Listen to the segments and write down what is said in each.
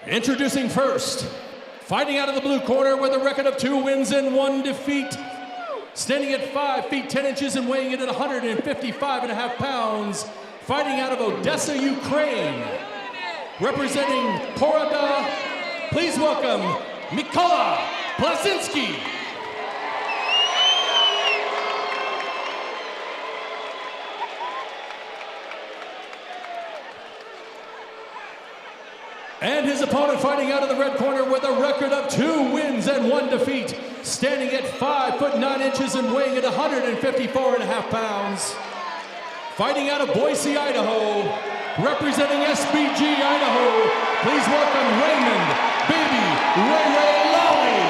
Introducing first, fighting out of the blue corner with a record of 2 wins and 1 defeat, standing at 5 feet 10 inches and weighing in at 155.5 pounds, fighting out of Odessa, Ukraine, representing Porada, please welcome Mykola Plazynskyi. And his opponent fighting out of the red corner with a record of 2 wins and 1 defeat, standing at 5 foot 9 inches and weighing at 154.5 pounds, fighting out of Boise, Idaho, representing SBG Idaho, please welcome Raymond Ray Lawley.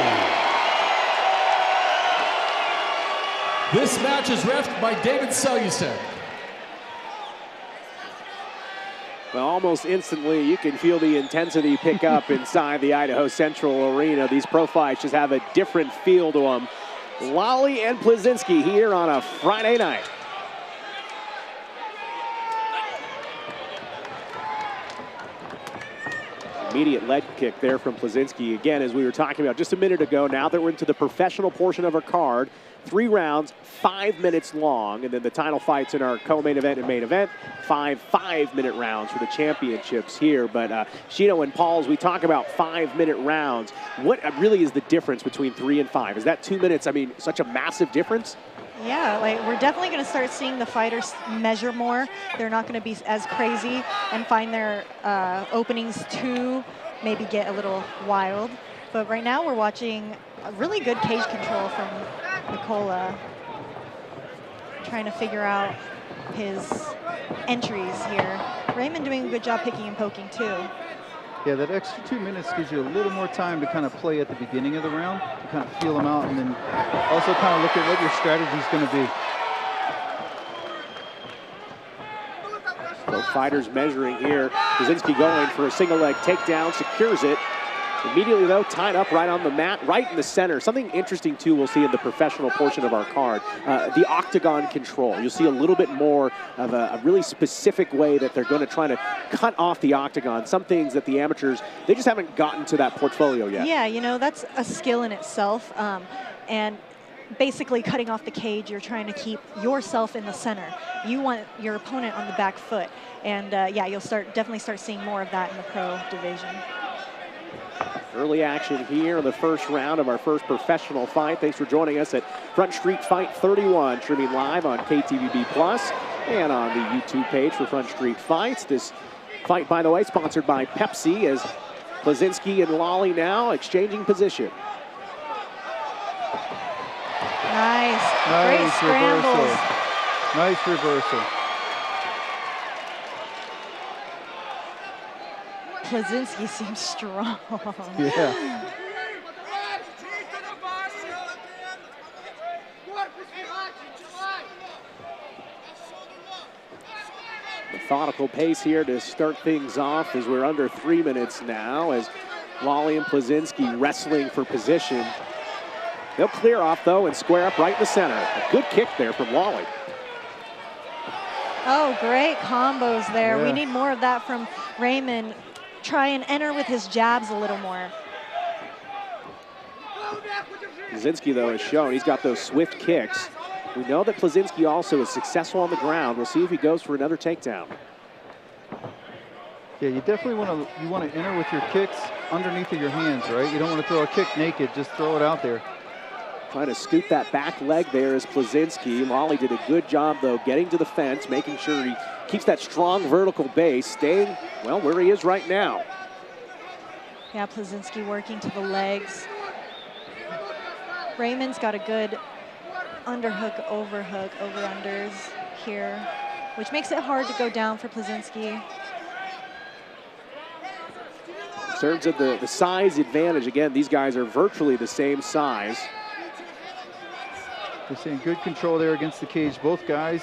This match is reffed by David Seleucek. Well, almost instantly, you can feel the intensity pick up inside the Idaho Central Arena. These pro fights just have a different feel to them. Lawley and Plazynskyi here on a Friday night. Immediate leg kick there from Plazynskyi. Again, as we were talking about just a minute ago, now that we're into the professional portion of our card, 3 rounds, 5 minutes long, and then the title fights in our co-main event and main event, 5 5-minute rounds for the championships here. But Shino and Paul, as we talk about 5-minute rounds, what really is the difference between 3 and 5? Is that 2 minutes, I mean, such a massive difference? Yeah, like we're definitely going to start seeing the fighters measure more. They're not going to be as crazy and find their openings to maybe get a little wild. But right now we're watching a really good cage control from Mykola, trying to figure out his entries here. Raymond doing a good job picking and poking too. Yeah, that extra 2 minutes gives you a little more time to kind of play at the beginning of the round, to kind of feel them out, and then also kind of look at what your strategy is going to be. Both fighters measuring here. Plazynskyi going for a single leg takedown, secures it. Immediately, though, tied up right on the mat, right in the center. Something interesting, too, we'll see in the professional portion of our card. The octagon control. You'll see a little bit more of a really specific way that they're going to try to cut off the octagon. Some things that the amateurs, they just haven't gotten to that portfolio yet. Yeah, you know, that's a skill in itself. And basically cutting off the cage, you're trying to keep yourself in the center. You want your opponent on the back foot. And, yeah, you'll definitely start seeing more of that in the pro division. Early action here in the first round of our first professional fight. Thanks for joining us at Front Street Fight 31, streaming live on KTVB Plus and on the YouTube page for Front Street Fights. This fight, by the way, sponsored by Pepsi, as Plazynskyi and Lawley now exchanging position. Nice. Great scrambles. Reversal. Nice reversal. Plazynskyi seems strong. Yeah. Methodical pace here to start things off as we're under 3 minutes now, as Lawley and Plazynskyi wrestling for position. They'll clear off, though, and square up right in the center. A good kick there from Lawley. Oh, great combos there. Yeah. We need more of that from Raymond. Try and enter with his jabs a little more. Plazynskyi, though, has shown he's got those swift kicks. We know that Plazynskyi also is successful on the ground. We'll see if he goes for another takedown. Yeah, you definitely want to enter with your kicks underneath of your hands, right? You don't want to throw a kick naked, just throw it out there. Trying to scoop that back leg there is Plazynskyi. Lawley did a good job, though, getting to the fence, making sure he keeps that strong vertical base, staying, well, where he is right now. Yeah, Plazynskyi working to the legs. Raymond's got a good underhook, overhook, over-unders here, which makes it hard to go down for Plazynskyi. In terms of the size advantage, again, these guys are virtually the same size. They're saying good control there against the cage. Both guys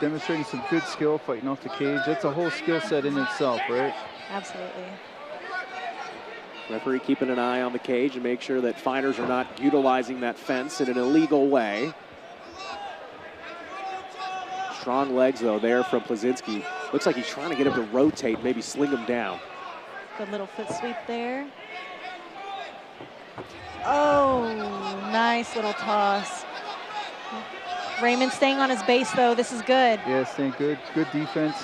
demonstrating some good skill fighting off the cage. That's a whole skill set in itself, right? Absolutely. Referee keeping an eye on the cage and make sure that fighters are not utilizing that fence in an illegal way. Strong legs, though, there from Plazynskyi. Looks like he's trying to get him to rotate, maybe sling him down. Good little foot sweep there. Oh, nice little toss. Raymond staying on his base, though. This is good. Yeah, staying good. Good defense.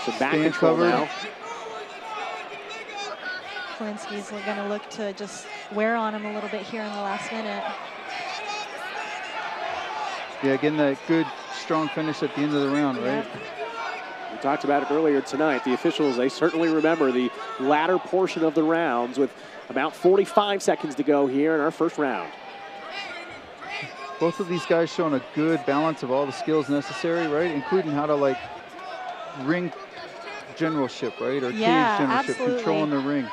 So back Staying control covered. now. Plazynski's going to look to just wear on him a little bit here in the last minute. Yeah, getting that good, strong finish at the end of the round, right? Yep. We talked about it earlier tonight. The officials, they certainly remember the latter portion of the rounds with about 45 seconds to go here in our first round. Both of these guys showing a good balance of all the skills necessary, right? Including how to, like, ring generalship, right? Or Yeah, cage generalship, absolutely. controlling the ring.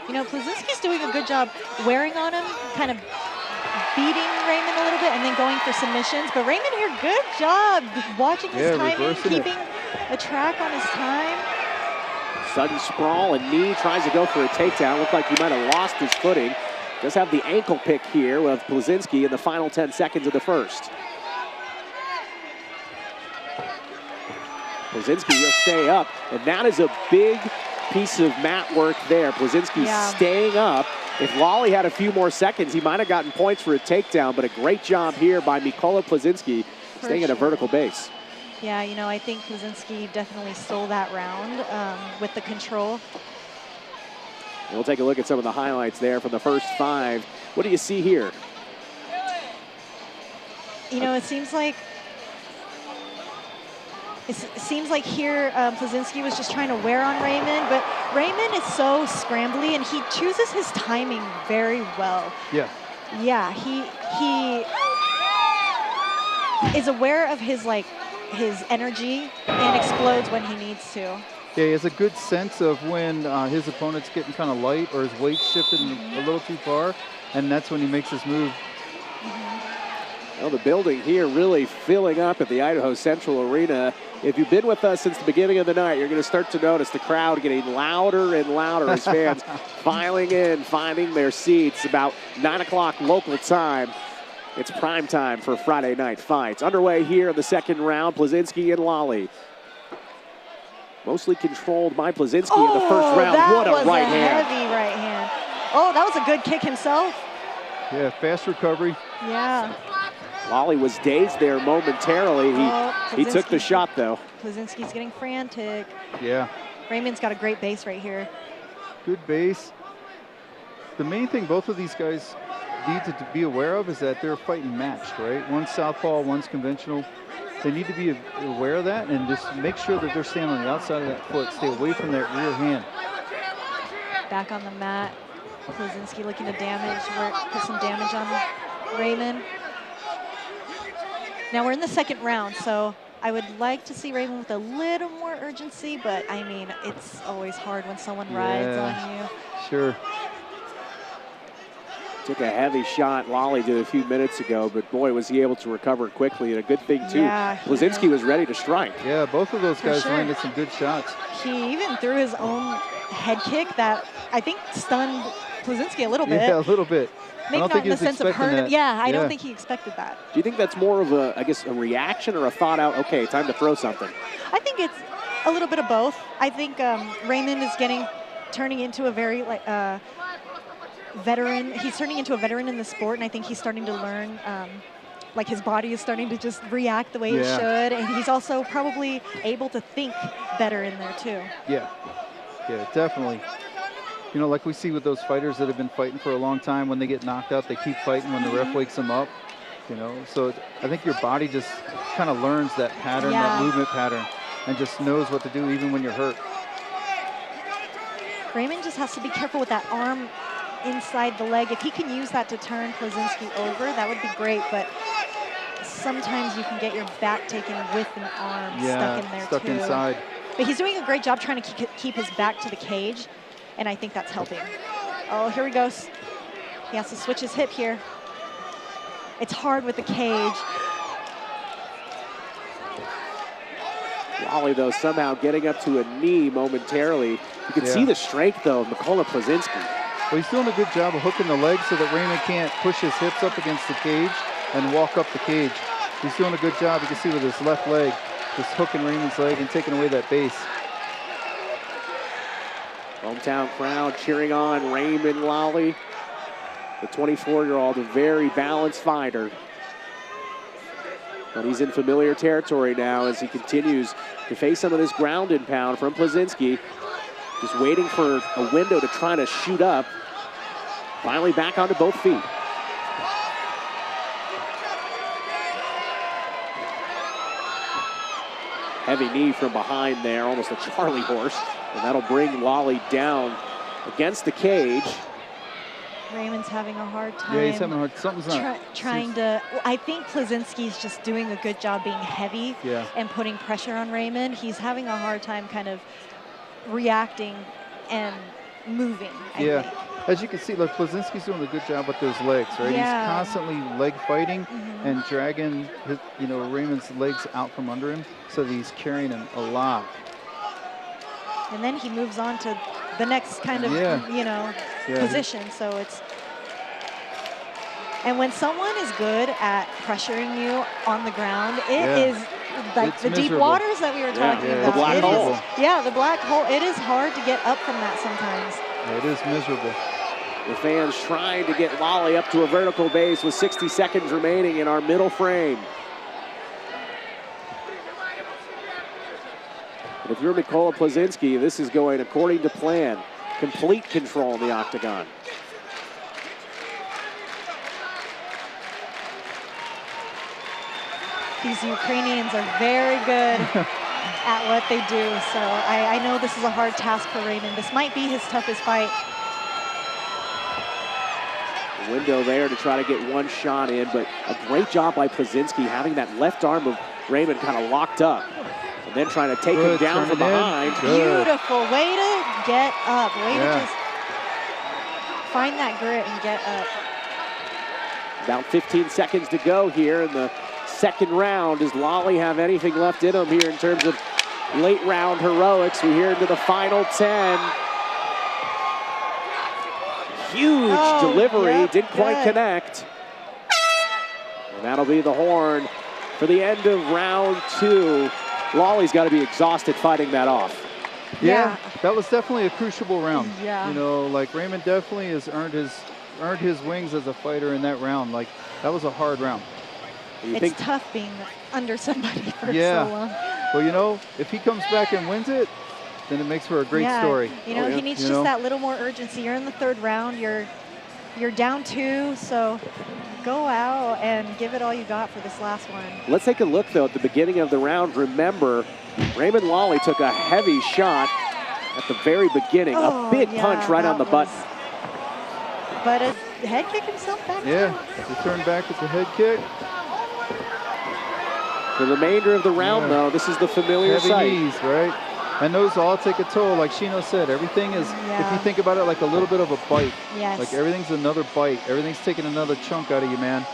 You know, Plazynski's doing a good job wearing on him, kind of beating Raymond a little bit and then going for submissions. But Raymond here, good job watching his timing, reversing it. keeping a track on his time. Sudden sprawl and knee, tries to go for a takedown. Looked like he might have lost his footing. Does have the ankle pick here with Plazynskyi in the final 10 seconds of the first. Plazynskyi will stay up, and that is a big piece of mat work there. Plazynskyi staying up. If Lawley had a few more seconds, he might have gotten points for a takedown, but a great job here by Mykola Plazynskyi, staying at a vertical base. Yeah, you know, I think Plazynskyi definitely stole that round with the control. And we'll take a look at some of the highlights there from the first 5. What do you see here? You know, it seems like here Plazynskyi was just trying to wear on Raymond, but Raymond is so scrambly and he chooses his timing very well. Yeah. Yeah, he is aware of his energy and explodes when he needs to. Yeah, he has a good sense of when his opponent's getting kind of light or his weight shifted a little too far, and that's when he makes his move. Well, the building here really filling up at the Idaho Central Arena. If you've been with us since the beginning of the night, you're going to start to notice the crowd getting louder and louder as fans filing in, finding their seats. About 9 o'clock local time. It's prime time for Friday night fights. Underway here in the second round, Plazynskyi and Lawley. Mostly controlled by Plazynskyi in the first round. What a right hand. Heavy right hand. Oh, that was a good kick himself. Yeah, fast recovery. Yeah. Lawley was dazed there momentarily. He took the shot, though. Plazynski's getting frantic. Yeah. Raymond's got a great base right here. Good base. The main thing both of these guys need to be aware of is that they're fighting matched, right? One's southpaw, one's conventional. They need to be aware of that and just make sure that they're staying on the outside of that foot. Stay away from that rear hand. Back on the mat. Plazynskyi looking to put some damage on Raymond. Now we're in the second round, so I would like to see Raymond with a little more urgency, but I mean, it's always hard when someone rides on you. Sure. Took a heavy shot, Lawley did a few minutes ago, but boy, was he able to recover quickly. And a good thing, too, Plazynskyi was ready to strike. Yeah, both of those guys landed some good shots. He even threw his own head kick that I think stunned Plazynskyi a little bit. Yeah, a little bit. Maybe not in the sense of hurt him. Yeah, I don't think he expected that. Do you think that's more of a, I guess, a reaction or a thought out, okay, time to throw something? I think it's a little bit of both. I think Raymond is turning into a very veteran. He's turning into a veteran in the sport, and I think he's starting to learn, like his body is starting to just react the way it should, and he's also probably able to think better in there too. Yeah, definitely. You know, like we see with those fighters that have been fighting for a long time, when they get knocked out, they keep fighting when the ref wakes them up, you know. So I think your body just kind of learns that pattern, that movement pattern, and just knows what to do even when you're hurt. Raymond just has to be careful with that arm inside the leg. If he can use that to turn Plazynskyi over, that would be great, but sometimes you can get your back taken with an arm stuck in there stuck too. Inside. But he's doing a great job trying to keep his back to the cage, and I think that's helping. Oh, here he goes. He has to switch his hip here. It's hard with the cage. Lawley, though, somehow getting up to a knee momentarily. You can see the strength, though, of Mykola Plazynskyi. Well, he's doing a good job of hooking the leg so that Raymond can't push his hips up against the cage and walk up the cage. He's doing a good job, you can see, with his left leg, just hooking Raymond's leg and taking away that base. Hometown crowd cheering on Raymond Lawley, the 24-year-old, a very balanced fighter. But he's in familiar territory now as he continues to face some of this ground and pound from Plazynskyi. Just waiting for a window to try to shoot up. Finally back onto both feet. Heavy knee from behind there, almost a Charlie horse. And that'll bring Lawley down against the cage. Raymond's having a hard time. Yeah, he's having a hard time. Something's not. Trying to, I think Plazynski's just doing a good job being heavy and putting pressure on Raymond. He's having a hard time kind of reacting and moving, I think. As you can see, like Plazynski's doing a good job with those legs, right? Yeah. He's constantly leg fighting and dragging his, Raymond's legs out from under him, so that he's carrying him a lot. And then he moves on to the next kind of, position. So it's, and when someone is good at pressuring you on the ground, it is like it's the miserable. Deep waters that we were talking about. The black hole. The black hole. It is hard to get up from that sometimes. Yeah, it is miserable. The fans trying to get Lawley up to a vertical base with 60 seconds remaining in our middle frame. But if you're Mykola Plazynskyi, this is going according to plan. Complete control in the octagon. These Ukrainians are very good at what they do. So I know this is a hard task for Raymond. This might be his toughest fight. A window there to try to get one shot in, but a great job by Plazynskyi having that left arm of Raymond kind of locked up. And then trying to take him down from behind. Beautiful way to get up. Way to just find that grit and get up. About 15 seconds to go here in the second round. Does Lawley have anything left in him here in terms of late round heroics? We hear into the final 10. Huge delivery, didn't quite connect. And that'll be the horn for the end of round 2. Lawley's got to be exhausted fighting that off. Yeah, that was definitely a crucial round. Yeah. Like Raymond definitely has earned his wings as a fighter in that round. Like, that was a hard round. It's tough being under somebody for so long. Well, if he comes back and wins it, then it makes for a great story. He needs just that little more urgency. You're in the third round. You're down 2, so go out and give it all you got for this last one. Let's take a look, though, at the beginning of the round. Remember, Raymond Lawley took a heavy shot at the very beginning. A big punch right on the button. But a head kick himself back. Yeah, he turned back with the head kick. The remainder of the round, though, this is the familiar heavy sight. knees, right? And those all take a toll. Like Shino said, everything is, if you think about it, like a little bit of a bite. Yes. Like everything's another bite. Everything's taking another chunk out of you, man.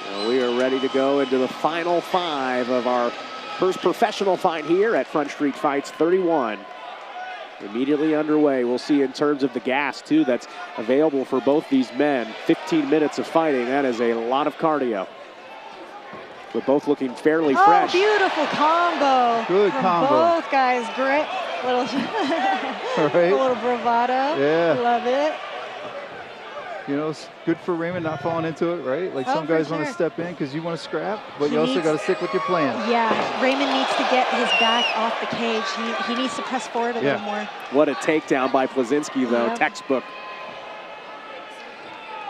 Well, we are ready to go into the final 5 of our first professional fight here at Front Street Fights 31. Immediately underway. We'll see in terms of the gas, too, that's available for both these men. 15 minutes of fighting. That is a lot of cardio. But both looking fairly fresh. Beautiful combo. Good from combo. Both guys, great. Little, a little bravado. Yeah. Love it. It's good for Raymond not falling into it, right? Like some guys want to step in because you want to scrap, but you also got to stick with your plan. Yeah, Raymond needs to get his back off the cage. He needs to press forward a little more. What a takedown by Plazynskyi, though. Textbook.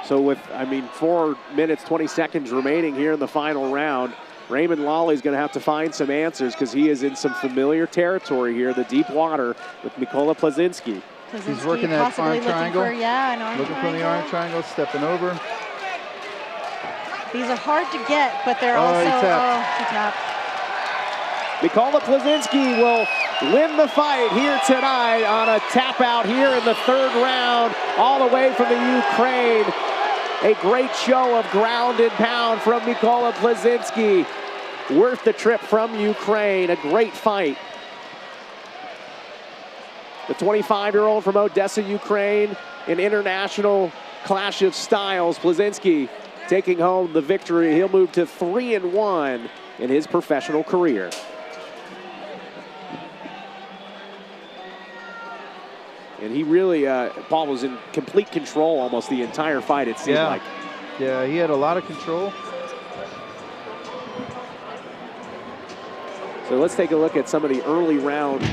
So with, 4 minutes, 20 seconds remaining here in the final round, Raymond Lawley is going to have to find some answers because he is in some familiar territory here, the deep water with Mykola Plazynskyi. He's working that arm triangle. Looking for the arm triangle, stepping over. These are hard to get, but they're also, he tapped. Mykola Plazynskyi will win the fight here tonight on a tap out here in the third round, all the way from the Ukraine. A great show of ground and pound from Mykola Plazynskyi. Worth the trip from Ukraine, a great fight. The 25-year-old from Odessa, Ukraine, an international clash of styles. Plazynskyi taking home the victory. He'll move to 3-1 in his professional career. And he really, Paul was in complete control almost the entire fight, it seemed like. Yeah, he had a lot of control. So let's take a look at some of the early round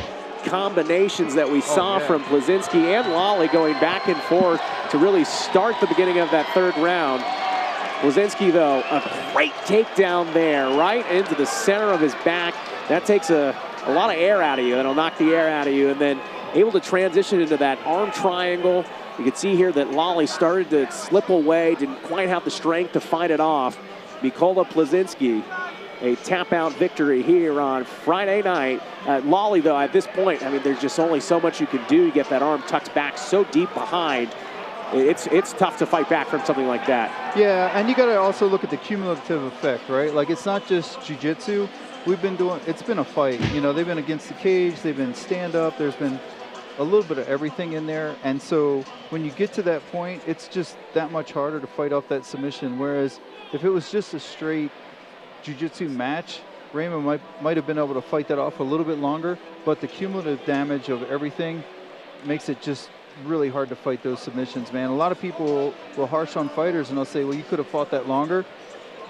combinations that we saw from Plazynskyi and Lawley going back and forth to really start the beginning of that third round. Plazynskyi, though, a great takedown there, right into the center of his back. That takes a lot of air out of you. That'll knock the air out of you. And then able to transition into that arm triangle. You can see here that Lawley started to slip away, didn't quite have the strength to fight it off. Mykola Plazynskyi, a tap-out victory here on Friday night. Lawley, though, at this point, I mean, there's just only so much you can do. You get that arm tucked back so deep behind. It's tough to fight back from something like that. Yeah, and you got to also look at the cumulative effect, right? Like, it's not just jiu-jitsu. It's been a fight. You know, they've been against the cage, they've been stand-up, there's been a little bit of everything in there. And so when you get to that point, it's just that much harder to fight off that submission. Whereas if it was just a straight jiu-jitsu match, Raymond might have been able to fight that off a little bit longer, but the cumulative damage of everything makes it just really hard to fight those submissions, man. A lot of people will harsh on fighters and they'll say, well, you could have fought that longer.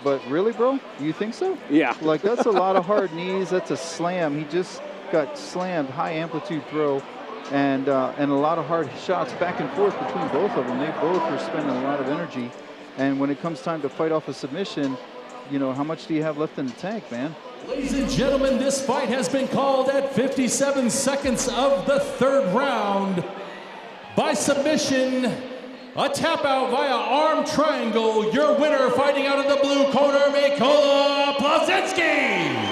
But really, bro, you think so? Yeah. Like, that's a lot of hard knees. That's a slam. He just got slammed, high amplitude throw, and a lot of hard shots back and forth between both of them. They both were spending a lot of energy. And when it comes time to fight off a submission, you know, how much do you have left in the tank, man? Ladies and gentlemen, this fight has been called at 57 seconds of the third round. By submission, a tap out via arm triangle. Your winner, fighting out of the blue corner, Mykola Plazynskyi.